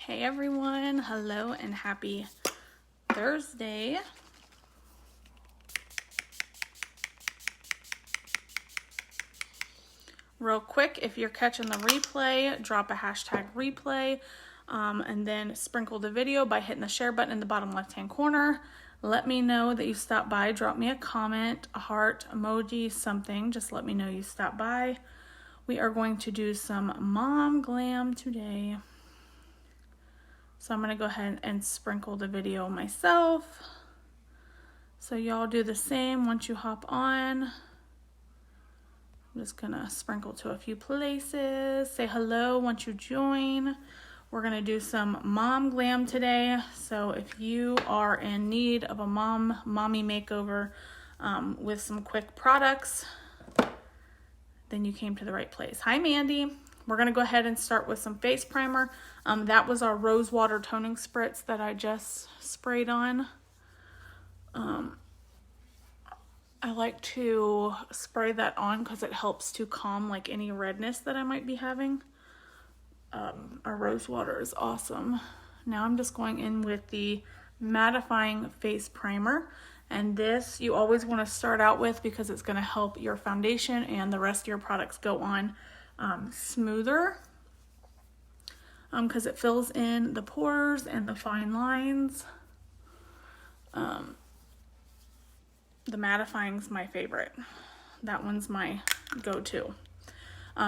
Hey everyone, hello and happy Thursday. Real quick, if you're catching the replay, drop a hashtag replay and then sprinkle the video by hitting the share button in the bottom left hand corner. Let me know that you stopped by. Drop me a comment, a heart, emoji, something. Just let me know you stopped by. We are going to do some Mom Glam today. So I'm going to go ahead and sprinkle the video myself. So y'all do the same once you hop on. I'm just going to sprinkle to a few places. Say hello once you join. We're going to do some Mom Glam today. So if you are in need of a mommy makeover with some quick products, then you came to the right place. Hi, Mandy. We're going to go ahead and start with some face primer. That was our rose water toning spritz that I just sprayed on. I like to spray that on because it helps to calm like any redness that I might be having. Our rose water is awesome. Now I'm just going in with the mattifying face primer. And this you always want to start out with because it's going to help your foundation and the rest of your products go on smoother. Because it fills in the pores and the fine lines. The mattifying is my favorite. That one's my go-to.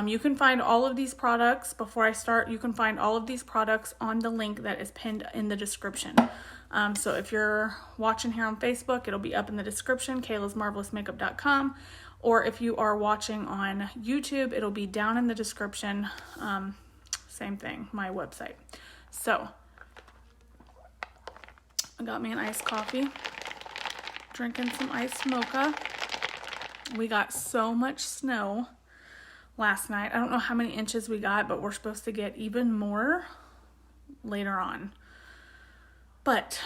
You can find all of these products, before I start, you can find all of these products on the link that is pinned in the description. So if you're watching here on Facebook, it'll be up in the description, kaylasmarvelousmakeup.com. Or if you are watching on YouTube, it'll be down in the description. Same thing, my website. So, I got me an iced coffee. Drinking some iced mocha. We got so much snow last night. I don't know how many inches we got, but we're supposed to get even more later on. But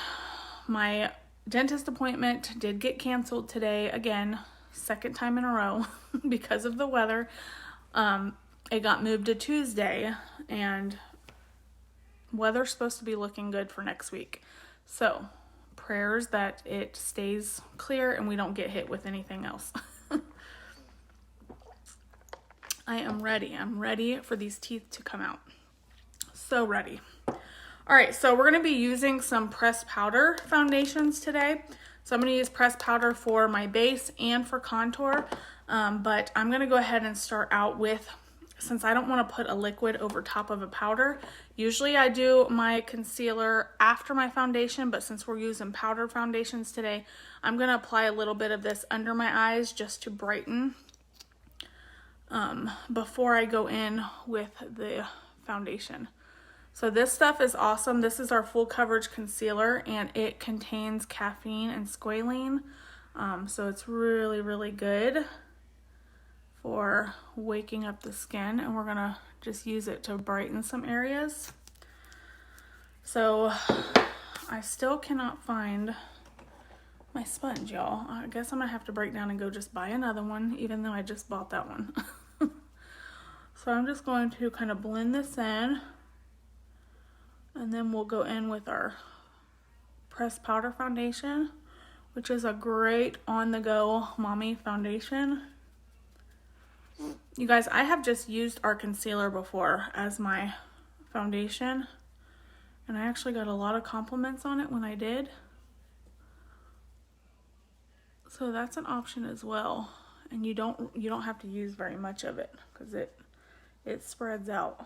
my dentist appointment did get canceled today again, second time in a row because of the weather. It got moved to Tuesday and weather's supposed to be looking good for next week. So prayers that it stays clear and we don't get hit with anything else. I am ready. I'm ready for these teeth to come out. So ready. All right, so we're going to be using some pressed powder foundations today. So I'm going to use pressed powder for my base and for contour. But I'm going to go ahead and start out with, since I don't want to put a liquid over top of a powder, usually I do my concealer after my foundation, but since we're using powdered foundations today, I'm going to apply a little bit of this under my eyes just to brighten before I go in with the foundation. So this stuff is awesome. This is our full coverage concealer and it contains caffeine and squalene. So it's really, really good for waking up the skin, and we're gonna just use it to brighten some areas. So I still cannot find my sponge, y'all. I guess I'm gonna have to break down and go just buy another one, even though I just bought that one. So I'm just going to kind of blend this in, and then we'll go in with our pressed powder foundation, which is a great on-the-go mommy foundation. You guys, I have just used our concealer before as my foundation, and I actually got a lot of compliments on it when I did. So that's an option as well, and you don't have to use very much of it because it spreads out.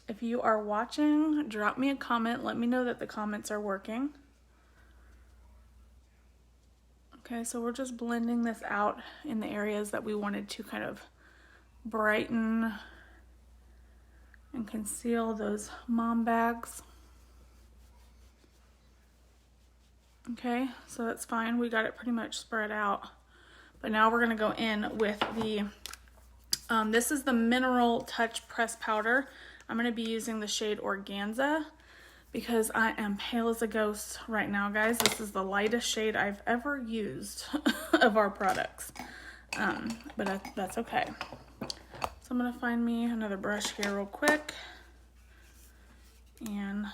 If you are watching, drop me a comment. Let me know that the comments are working. Okay, so we're just blending this out in the areas that we wanted to kind of brighten and conceal those mom bags. Okay, so that's fine. We got it pretty much spread out. But now we're gonna go in with the, this is the Mineral Touch Pressed Powder. I'm gonna be using the shade Organza because I am pale as a ghost right now, guys. This is the lightest shade I've ever used of our products, but that's okay. So I'm gonna find me another brush here real quick. And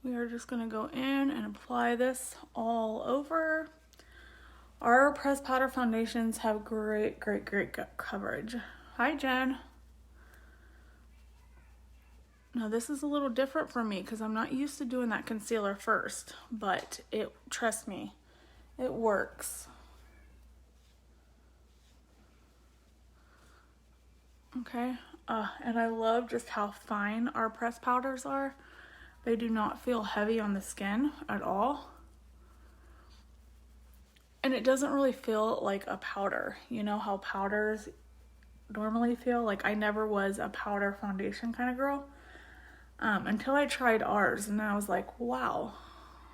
we are just gonna go in and apply this all over. Our pressed powder foundations have great coverage. Hi, Jen. Now this is a little different for me because I'm not used to doing that concealer first, but trust me, it works. Okay, and I love just how fine our pressed powders are. They do not feel heavy on the skin at all. And it doesn't really feel like a powder. You know how powders normally feel? Like I never was a powder foundation kind of girl. Until I tried ours, and then I was like, wow,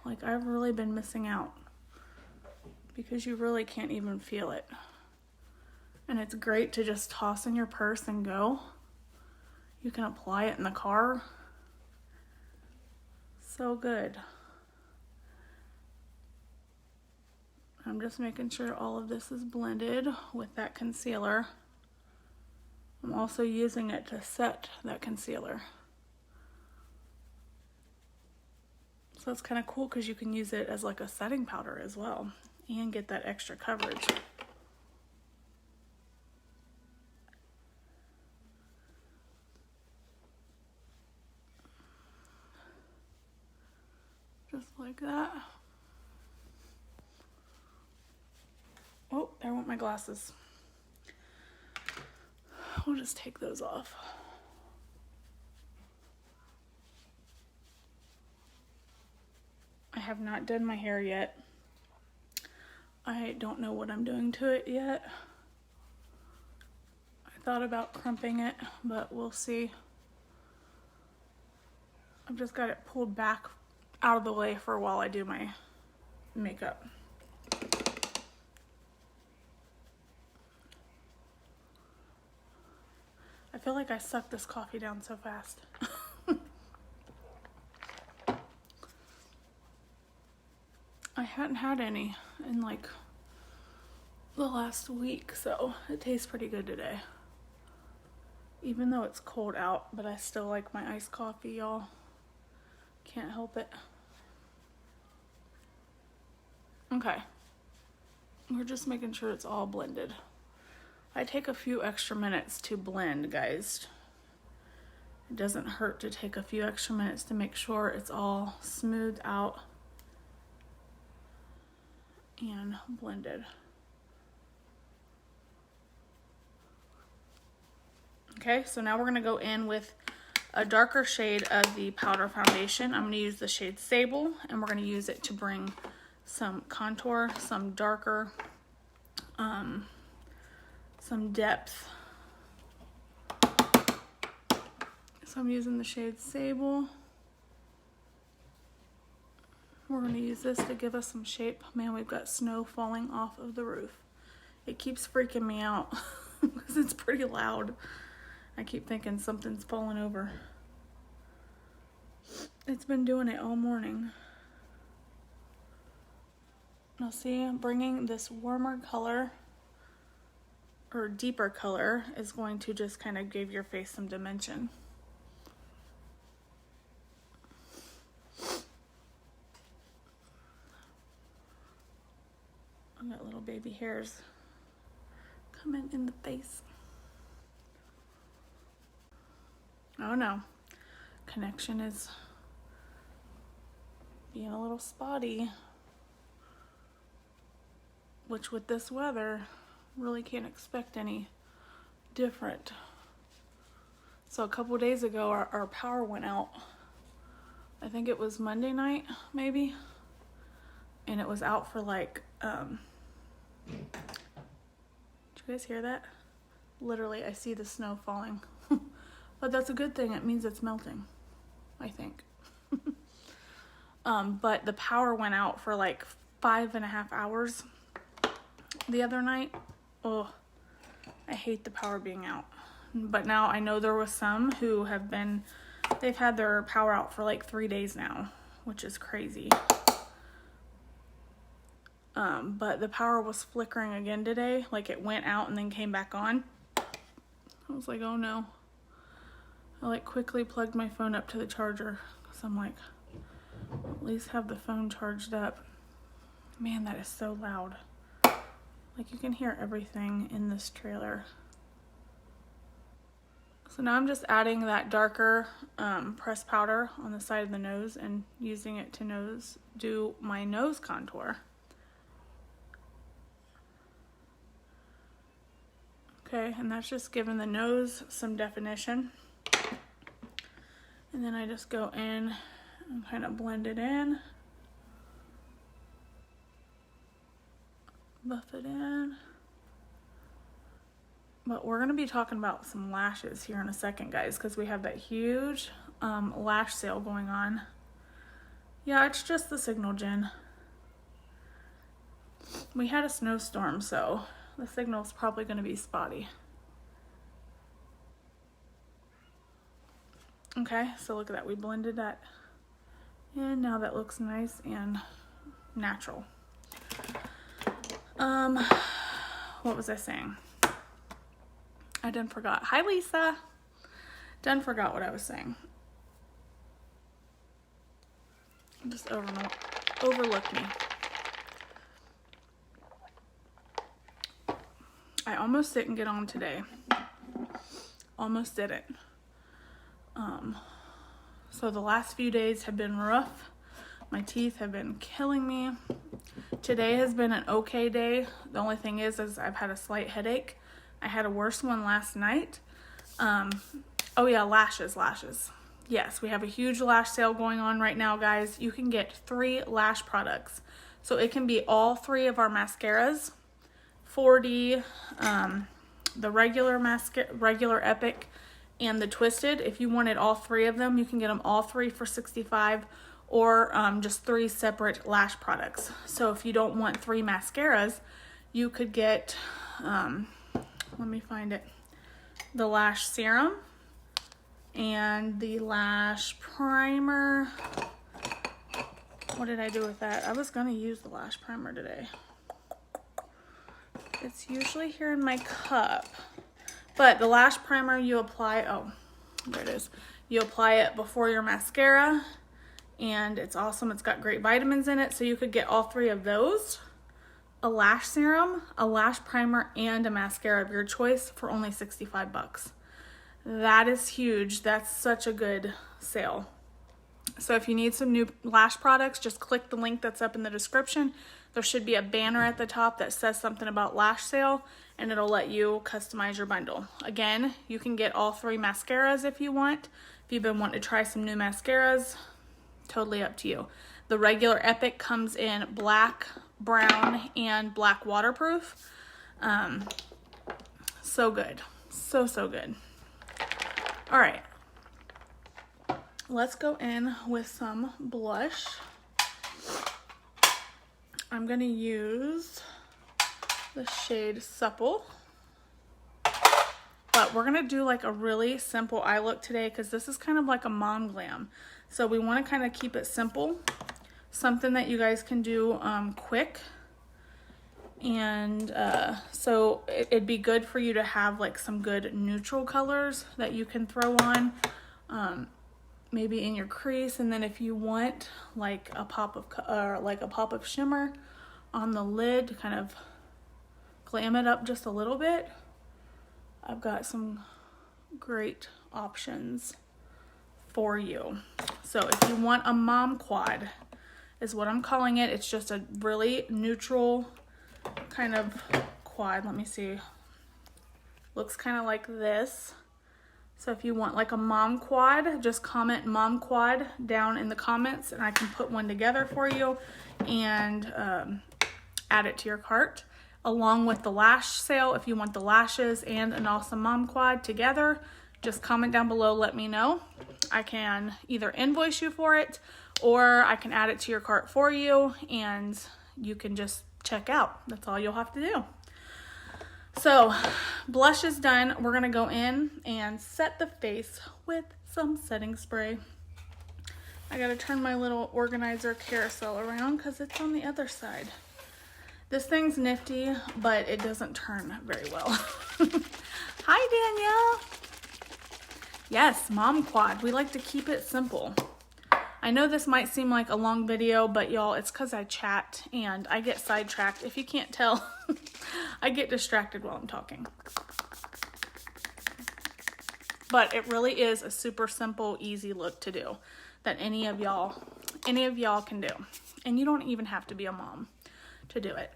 like I've really been missing out because you really can't even feel it. And it's great to just toss in your purse and go. You can apply it in the car. So good. I'm just making sure all of this is blended with that concealer. I'm also using it to set that concealer. So it's kind of cool because you can use it as like a setting powder as well and get that extra coverage. Just like that. Oh, there went my glasses. We'll just take those off. I have not done my hair yet. I don't know what I'm doing to it yet. I thought about crimping it, but we'll see. I've just got it pulled back out of the way for while I do my makeup. I feel like I sucked this coffee down so fast. I hadn't had any in like the last week, so it tastes pretty good today. Even though it's cold out, but I still like my iced coffee, y'all. Can't help it. Okay. We're just making sure it's all blended. I take a few extra minutes to blend, guys. It doesn't hurt to take a few extra minutes to make sure it's all smoothed out and blended. Okay, so now we're gonna go in with a darker shade of the powder foundation. I'm gonna use the shade Sable, and we're gonna use it to bring some contour, some darker, some depth. So I'm using the shade Sable. We're gonna use this to give us some shape. Man, we've got snow falling off of the roof. It keeps freaking me out because it's pretty loud. I keep thinking something's falling over. It's been doing it all morning. Now see, I'm bringing this warmer color or deeper color is going to just kind of give your face some dimension. I got little baby hairs coming in the face. Oh no, connection is being a little spotty, which with this weather, really can't expect any different. So a couple days ago, our power went out. I think it was Monday night, maybe, and it was out for like, did you guys hear that? Literally, I see the snow falling. But that's a good thing. It means it's melting, I think. But the power went out for like 5.5 hours the other night. Oh, I hate the power being out. But now I know there was some who they've had their power out for like 3 days now, which is crazy. But the power was flickering again today. Like it went out and then came back on. I was like, oh no. I like quickly plugged my phone up to the charger because I'm like, at least have the phone charged up. Man, that is so loud. Like you can hear everything in this trailer. So now I'm just adding that darker pressed powder on the side of the nose and using it to do my nose contour. Okay, and that's just giving the nose some definition. And then I just go in and kind of blend it in. Buff it in. But we're going to be talking about some lashes here in a second, guys, because we have that huge lash sale going on. Yeah, it's just the signal, Jen. We had a snowstorm, so the signal's probably going to be spotty. Okay, so look at that. We blended that in. Now that looks nice and natural. What was I saying? I done forgot. Hi, Lisa. Done forgot what I was saying. Just overlooked me. I almost didn't get on today. Almost didn't. So the last few days have been rough. My teeth have been killing me. Today has been an okay day. The only thing is I've had a slight headache. I had a worse one last night. Oh yeah, lashes. Yes, we have a huge lash sale going on right now, guys. You can get 3 lash products. So it can be all 3 of our mascaras, 4D, the regular Epic, and the Twisted. If you wanted all 3 of them, you can get them all 3 for $65, or just 3 separate lash products. So if you don't want 3 mascaras, you could get, let me find it, the lash serum and the lash primer. What did I do with that? I was gonna use the lash primer today. It's usually here in my cup. But the lash primer you apply, oh, there it is. You apply it before your mascara, and it's awesome. It's got great vitamins in it, so you could get all 3 of those, a lash serum, a lash primer, and a mascara of your choice for only $65. That is huge. That's such a good sale. So if you need some new lash products, just click the link that's up in the description. There should be a banner at the top that says something about lash sale, and it'll let you customize your bundle. Again, you can get all 3 mascaras if you want. If you've been wanting to try some new mascaras, totally up to you. The regular Epic comes in black, brown, and black waterproof. So good. So good. All right. Let's go in with some blush. I'm going to use the shade Supple. But we're going to do like a really simple eye look today because this is kind of like a Mom Glam. So we want to kind of keep it simple. Something that you guys can do quick. And so it'd be good for you to have like some good neutral colors that you can throw on. Maybe in your crease, and then if you want like a pop of shimmer on the lid to kind of glam it up just a little bit, I've got some great options for you. So if you want a mom quad, is what I'm calling it. It's just a really neutral kind of quad. Let me see. Looks kind of like this. So if you want like a mom quad, just comment mom quad down in the comments and I can put one together for you and add it to your cart. Along with the lash sale, if you want the lashes and an awesome mom quad together, just comment down below, let me know. I can either invoice you for it or I can add it to your cart for you and you can just check out. That's all you'll have to do. So blush is done. We're gonna go in and set the face with some setting spray. I gotta turn my little organizer carousel around because it's on the other side. This thing's nifty, but it doesn't turn very well. Hi, Danielle. Yes, Mom Quad. We like to keep it simple. I know this might seem like a long video, but y'all, it's because I chat and I get sidetracked. If you can't tell, I get distracted while I'm talking. But it really is a super simple, easy look to do that any of y'all can do. And you don't even have to be a mom to do it.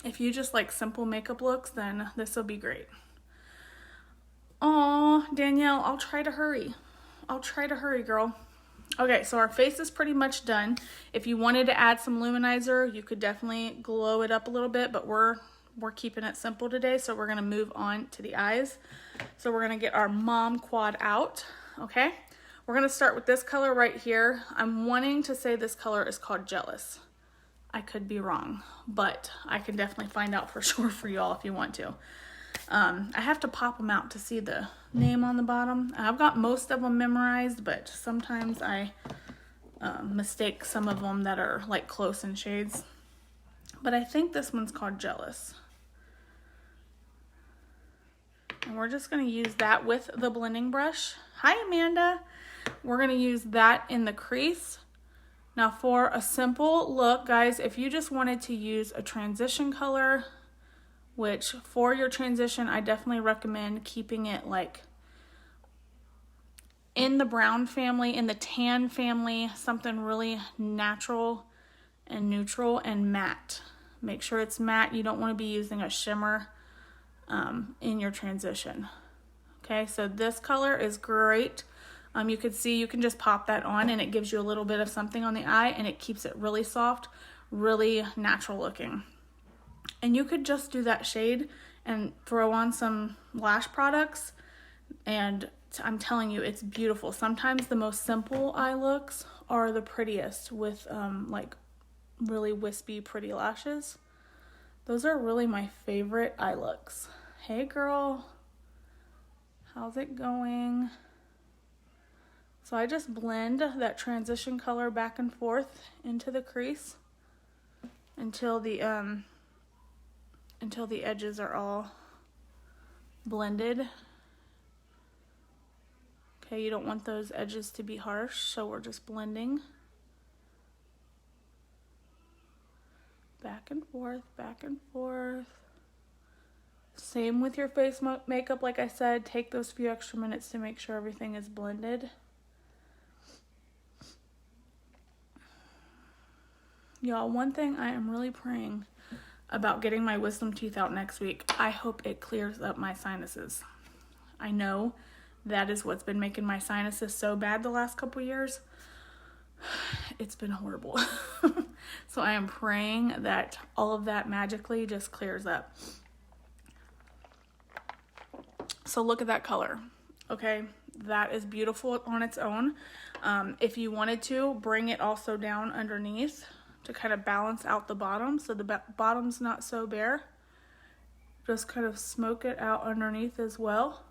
If you just like simple makeup looks, then this will be great. Aw, Danielle, I'll try to hurry. Girl. Okay, so our face is pretty much done. If you wanted to add some luminizer, you could definitely glow it up a little bit, but we're keeping it simple today, so we're gonna move on to the eyes. So we're gonna get our Mom Quad out, okay? We're gonna start with this color right here. I'm wanting to say this color is called Jealous. I could be wrong, but I can definitely find out for sure for y'all if you want to. I have to pop them out to see the name on the bottom. I've got most of them memorized, but sometimes I mistake some of them that are like close in shades. But I think this one's called Jealous. And we're just going to use that with the blending brush. Hi, Amanda. We're going to use that in the crease. Now for a simple look, guys, if you just wanted to use a transition color, which for your transition, I definitely recommend keeping it like in the brown family, in the tan family, something really natural and neutral and matte. Make sure it's matte. You don't want to be using a shimmer in your transition. Okay, so this color is great. You can see, you can just pop that on and it gives you a little bit of something on the eye and it keeps it really soft, really natural looking. And you could just do that shade and throw on some lash products and I'm telling you, it's beautiful. Sometimes the most simple eye looks are the prettiest with like really wispy, pretty lashes. Those are really my favorite eye looks. Hey girl, how's it going? So I just blend that transition color back and forth into the crease until the edges are all blended. Okay, you don't want those edges to be harsh, so we're just blending. Back and forth, back and forth. Same with your face makeup, like I said, take those few extra minutes to make sure everything is blended. Y'all, one thing I am really praying about getting my wisdom teeth out next week. I hope it clears up my sinuses. I know that is what's been making my sinuses so bad the last couple years. It's been horrible. So I am praying that all of that magically just clears up. So look at that color. Okay, that is beautiful on its own. If you wanted to, bring it also down underneath to kind of balance out the bottom so the bottom's not so bare. Just kind of smoke it out underneath as well.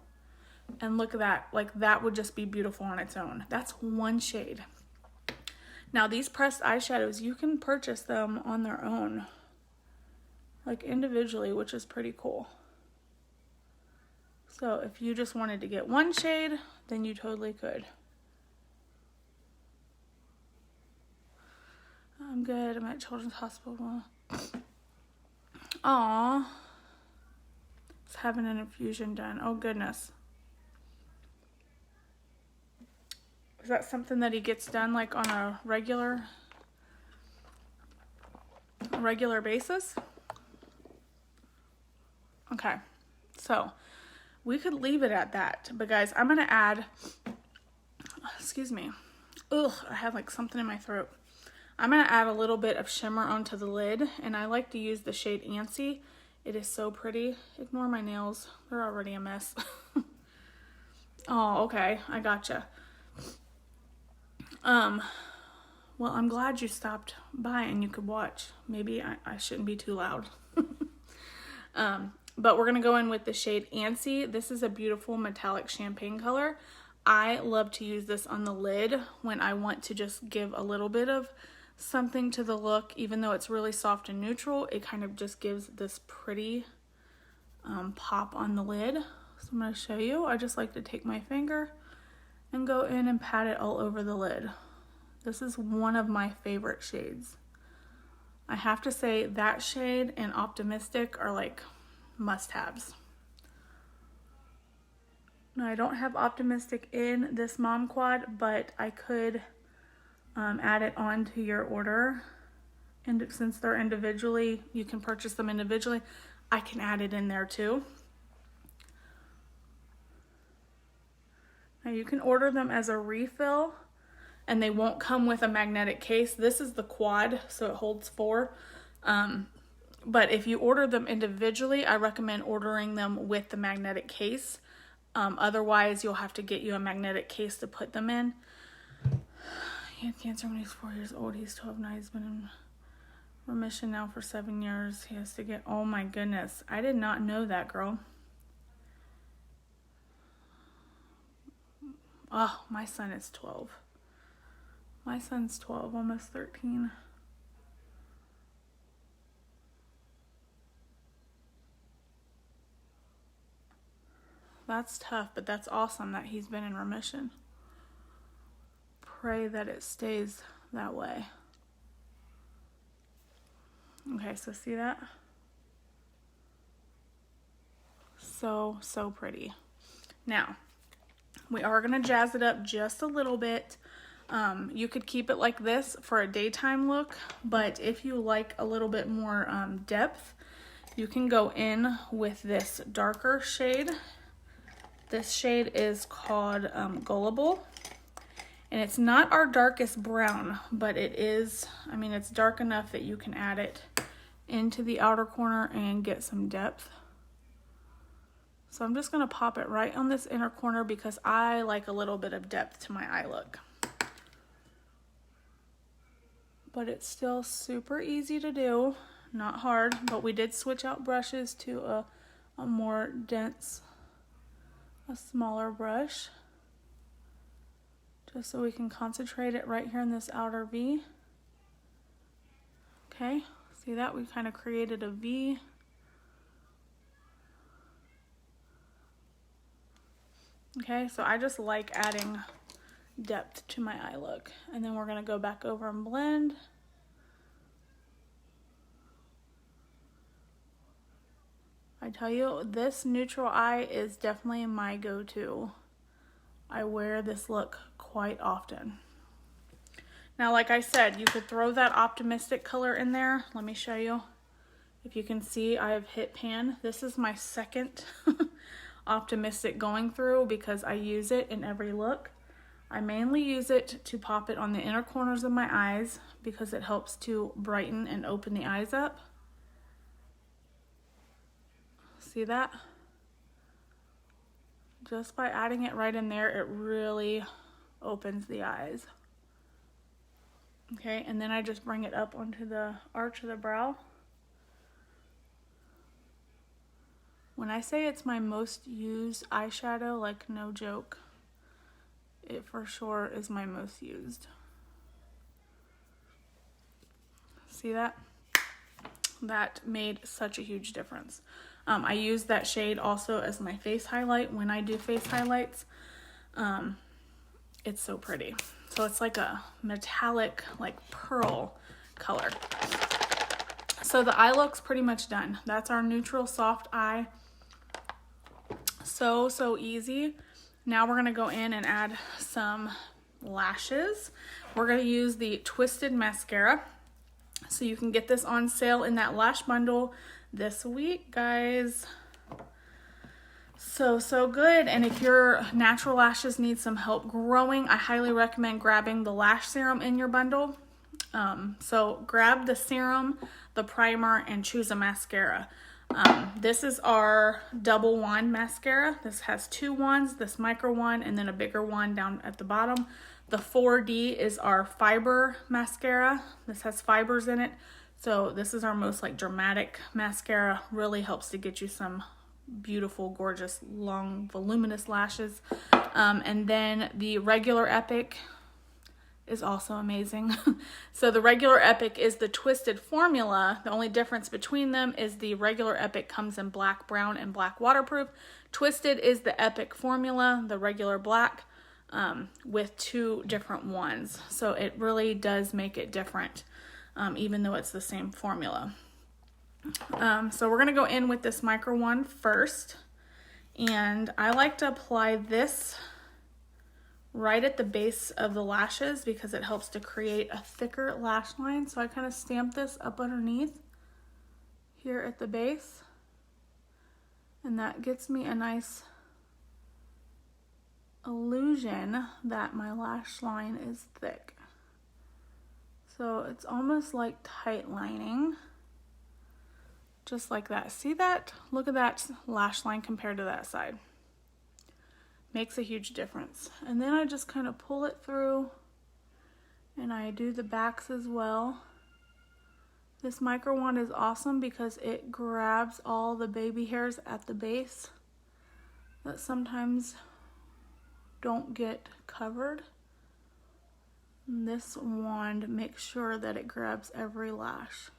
And look at that, like that would just be beautiful on its own. That's one shade. Now these pressed eyeshadows, you can purchase them on their own, like individually, which is pretty cool. So if you just wanted to get one shade, then you totally could. I'm good, I'm at Children's Hospital. Aww. It's having an infusion done, oh goodness. Is that something that he gets done like on a regular basis? Okay, so we could leave it at that, but guys, I'm gonna add, excuse me, ugh, I have like something in my throat. I'm gonna add a little bit of shimmer onto the lid, and I like to use the shade Antsy. It is so pretty. Ignore my nails, they're already a mess. Oh, okay, I gotcha. Well, I'm glad you stopped by and you could watch. Maybe I shouldn't be too loud. But we're gonna go in with the shade Antsy. This is a beautiful metallic champagne color. I love to use this on the lid when I want to just give a little bit of something to the look. Even though it's really soft and neutral, it kind of just gives this pretty pop on the lid. So I'm going to show you. I just like to take my finger and go in and pat it all over the lid. This is one of my favorite shades. I have to say that shade and Optimistic are like must-haves. Now I don't have Optimistic in this Mom Quad, but I could add it onto your order. And since they're individually, you can purchase them individually, I can add it in there too. Now you can order them as a refill and they won't come with a magnetic case. This is the quad, so it holds 4. But if you order them individually, I recommend ordering them with the magnetic case. Otherwise, you'll have to get you a magnetic case to put them in. He had cancer when he was 4 years old. He's 12 now. He's been in remission now for 7 years. He has to get, oh my goodness. I did not know that, girl. Oh, my son is 12. My son's 12, almost 13. That's tough, but that's awesome that he's been in remission. Pray that it stays that way. Okay, so see that? So pretty. Now, we are going to jazz it up just a little bit. You could keep it like this for a daytime look, but if you like a little bit more depth, you can go in with this darker shade. This shade is called Gullible, and it's not our darkest brown, but it is, I mean, it's dark enough that you can add it into the outer corner and get some depth. So I'm just going to pop it right on this inner corner because I like a little bit of depth to my eye look. But it's still super easy to do, not hard, but we did switch out brushes to a more dense, a smaller brush, just so we can concentrate it right here in this outer V. Okay, see that? We kind of created a V. Okay, so I just like adding depth to my eye look. And then we're going to go back over and blend. I tell you, this neutral eye is definitely my go-to. I wear this look quite often. Now, like I said, you could throw that Optimistic color in there. Let me show you. If you can see, I have hit pan. This is my second Optimistic going through because I use it in every look. I mainly use it to pop it on the inner corners of my eyes because it helps to brighten and open the eyes up. See that? Just by adding it right in there, it really opens the eyes. Okay, and then I just bring it up onto the arch of the brow. When I say it's my most used eyeshadow, like no joke, it for sure is my most used. See that? That made such a huge difference. I use that shade also as my face highlight when I do face highlights. It's so pretty. So it's like a metallic, like pearl color. So the eye look's pretty much done. That's our neutral soft eye. So easy. Now we're gonna go in and add some lashes. We're gonna use the Twisted Mascara. So you can get this on sale in that lash bundle this week, guys. So good. And if your natural lashes need some help growing, I highly recommend grabbing the lash serum in your bundle. So grab the serum, the primer, and choose a mascara. This is our double wand mascara. This has 2 wands, this micro wand, and then a bigger wand down at the bottom. The 4D is our fiber mascara. This has fibers in it. So this is our most like dramatic mascara. Really helps to get you some beautiful, gorgeous, long, voluminous lashes. And then the regular Epic is also amazing. So the regular Epic is the twisted formula. The only difference between them is the regular Epic comes in black, brown, and black waterproof. Twisted is the Epic formula, the regular black, with 2 different ones. So it really does make it different, even though it's the same formula. So we're gonna go in with this micro wand first. And I like to apply this right at the base of the lashes because it helps to create a thicker lash line. So I kind of stamp this up underneath here at the base, and that gets me a nice illusion that my lash line is thick. So it's almost like tight lining, just like that. See that? Look at that lash line compared to that side. Makes a huge difference. And then I just kind of pull it through, and I do the backs as well. This micro wand is awesome because it grabs all the baby hairs at the base that sometimes don't get covered. And this wand makes sure that it grabs every lash.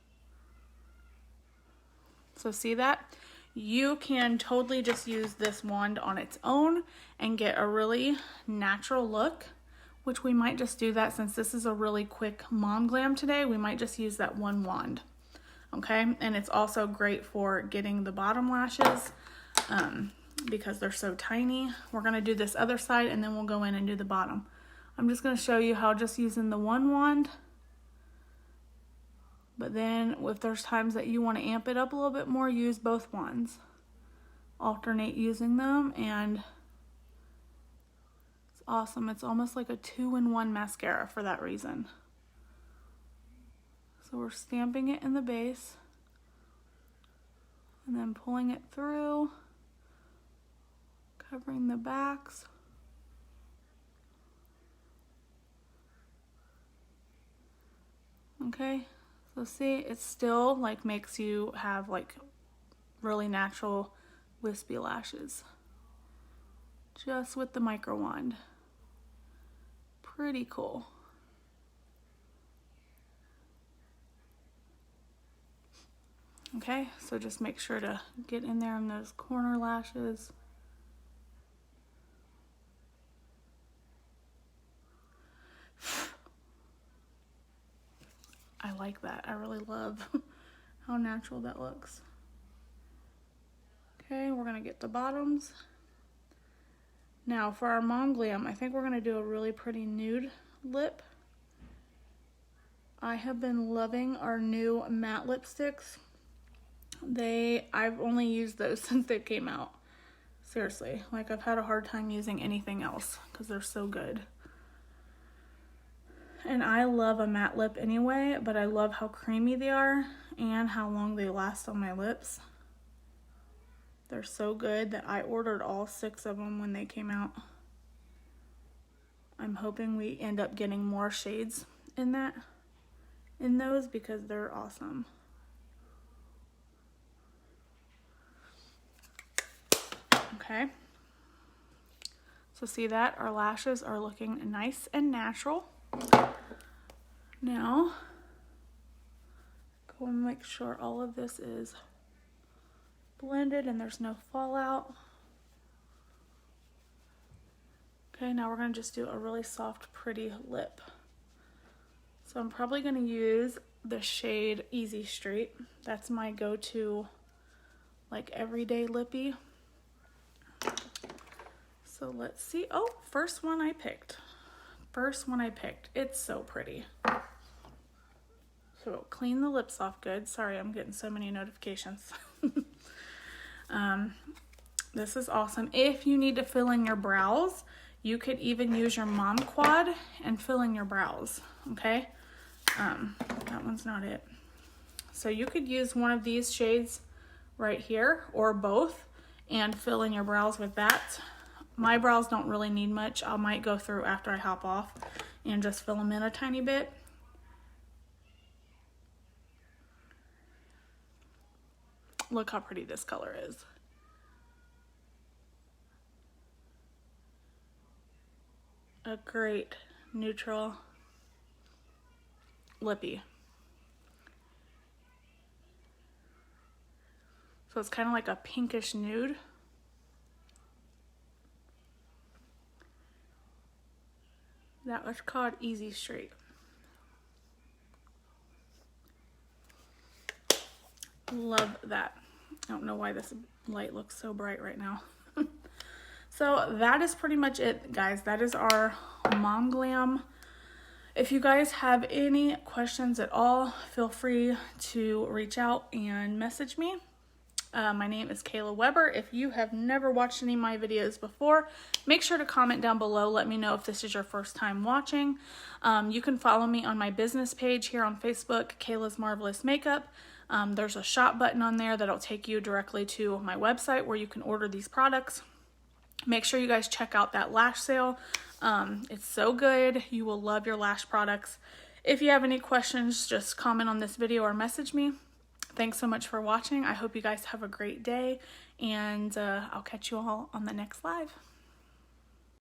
So see that? You can totally just use this wand on its own and get a really natural look, which we might just do that since this is a really quick Mom Glam today. We might just use that one wand, okay? And it's also great for getting the bottom lashes because they're so tiny. We're gonna do this other side and then we'll go in and do the bottom. I'm just gonna show you how just using the one wand. But then if there's times that you want to amp it up a little bit more, use both wands. Alternate using them, and it's awesome. It's almost like a 2-in-1 mascara for that reason. So we're stamping it in the base and then pulling it through, covering the backs. Okay. So see, it still like makes you have like really natural wispy lashes just with the micro wand. Pretty cool. Okay, so just make sure to get in there in those corner lashes. I like that. I really love how natural that looks. Okay, we're gonna get the bottoms. Now for our Mom Glam, I think we're gonna do a really pretty nude lip. I have been loving our new matte lipsticks. I've only used those since they came out. Seriously, like I've had a hard time using anything else because they're so good. And I love a matte lip anyway, but I love how creamy they are and how long they last on my lips. They're so good that I ordered all 6 of them when they came out. I'm hoping we end up getting more shades in those because they're awesome. Okay. So see that? Our lashes are looking nice and natural. Now, go and make sure all of this is blended and there's no fallout. Okay, now we're gonna just do a really soft, pretty lip. So I'm probably gonna use the shade Easy Street. That's my go-to, like, everyday lippy. So let's see. Oh, first one I picked. It's so pretty. So clean the lips off good. Sorry, I'm getting so many notifications. This is awesome. If you need to fill in your brows, you could even use your Mom Quad and fill in your brows, okay? That one's not it. So you could use one of these shades right here or both and fill in your brows with that. My brows don't really need much. I might go through after I hop off and just fill them in a tiny bit. Look how pretty this color is. A great neutral lippy. So it's kind of like a pinkish nude. That was called Easy Street. Love that. I don't know why this light looks so bright right now. So that is pretty much it, guys. That is our Mom Glam. If you guys have any questions at all, feel free to reach out and message me. My name is Kayla Weber. If you have never watched any of my videos before, make sure to comment down below. Let me know if this is your first time watching. You can follow me on my business page here on Facebook, Kayla's Marvelous Makeup. There's a shop button on there that'll take you directly to my website where you can order these products. Make sure you guys check out that lash sale. It's so good. You will love your lash products. If you have any questions, just comment on this video or message me. Thanks so much for watching. I hope you guys have a great day, and I'll catch you all on the next live.